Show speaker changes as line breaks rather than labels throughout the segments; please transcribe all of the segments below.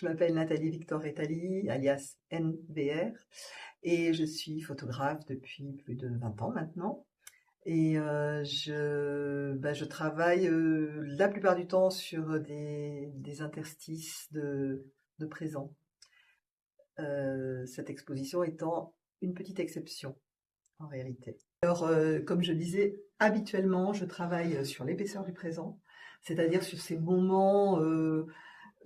m'appelle Nathalie Victor Etali, alias NVR, et je suis photographe depuis plus de 20 ans maintenant. Et je travaille la plupart du temps sur des interstices de présent. Cette exposition étant une petite exception en réalité. Alors, comme je disais, habituellement, je travaille sur l'épaisseur du présent, c'est-à-dire sur ces moments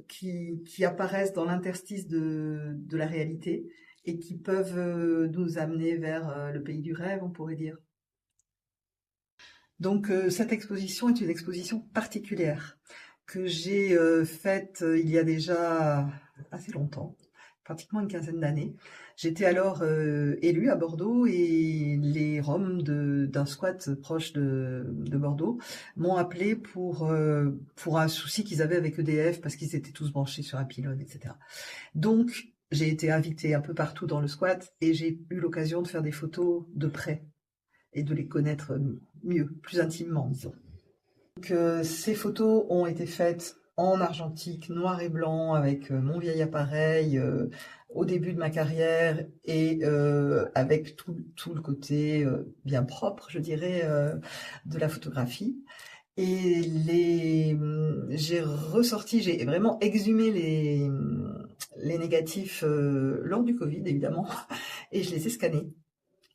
qui apparaissent dans l'interstice de la réalité et qui peuvent nous amener vers le pays du rêve, on pourrait dire. Donc cette exposition est une exposition particulière que j'ai faite il y a déjà assez longtemps, pratiquement une quinzaine d'années. J'étais alors élue à Bordeaux et les Roms d'un squat proche de Bordeaux m'ont appelé pour un souci qu'ils avaient avec EDF parce qu'ils étaient tous branchés sur un pylône, etc. Donc j'ai été invitée un peu partout dans le squat et j'ai eu l'occasion de faire des photos de près et de les connaître mieux, plus intimement, disons. Donc, ces photos ont été faites en argentique, noir et blanc, avec mon vieil appareil, au début de ma carrière, et avec tout le côté bien propre, je dirais, de la photographie. Et j'ai vraiment exhumé les négatifs lors du Covid, évidemment, et je les ai scannés.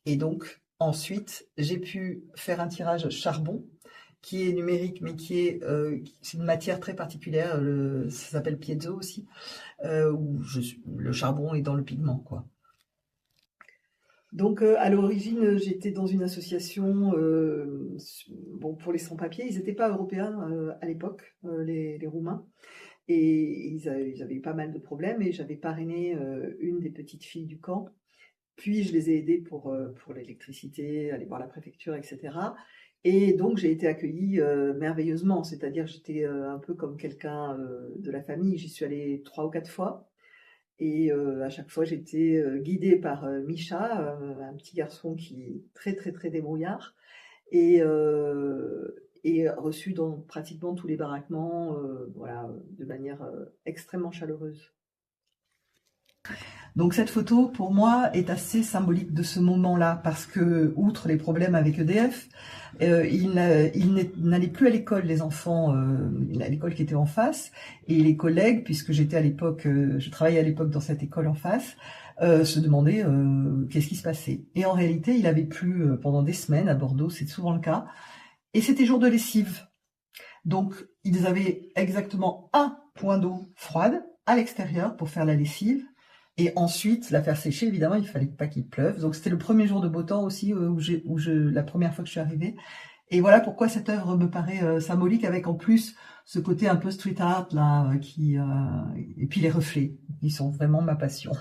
Et donc, ensuite, j'ai pu faire un tirage charbon qui est numérique, mais c'est une matière très particulière. Ça s'appelle piezo aussi, où le charbon est dans le pigment, quoi. Donc, à l'origine, j'étais dans une association pour les sans-papiers. Ils n'étaient pas européens à l'époque, les Roumains. Et ils avaient eu pas mal de problèmes. Et j'avais parrainé une des petites filles du camp. Puis je les ai aidés pour l'électricité, aller voir la préfecture, etc. Et donc j'ai été accueillie merveilleusement, c'est-à-dire j'étais un peu comme quelqu'un de la famille. J'y suis allée 3 ou 4 fois. Et à chaque fois j'étais guidée par Micha, un petit garçon qui est très très très débrouillard, et reçu dans pratiquement tous les baraquements, de manière extrêmement chaleureuse. Donc cette photo, pour moi, est assez symbolique de ce moment-là, parce que, outre les problèmes avec EDF, il n'allait plus à l'école, les enfants, à l'école qui était en face, et les collègues, puisque je travaillais à l'époque dans cette école en face, se demandaient qu'est-ce qui se passait. Et en réalité, il avait plu pendant des semaines à Bordeaux, c'est souvent le cas, et c'était jour de lessive. Donc, ils avaient exactement un point d'eau froide à l'extérieur pour faire la lessive, et ensuite la faire sécher. Évidemment, il fallait pas qu'il pleuve. Donc c'était le premier jour de beau temps aussi, la première fois que je suis arrivée. Et voilà pourquoi cette œuvre me paraît symbolique, avec en plus ce côté un peu street art là, et puis les reflets, qui sont vraiment ma passion.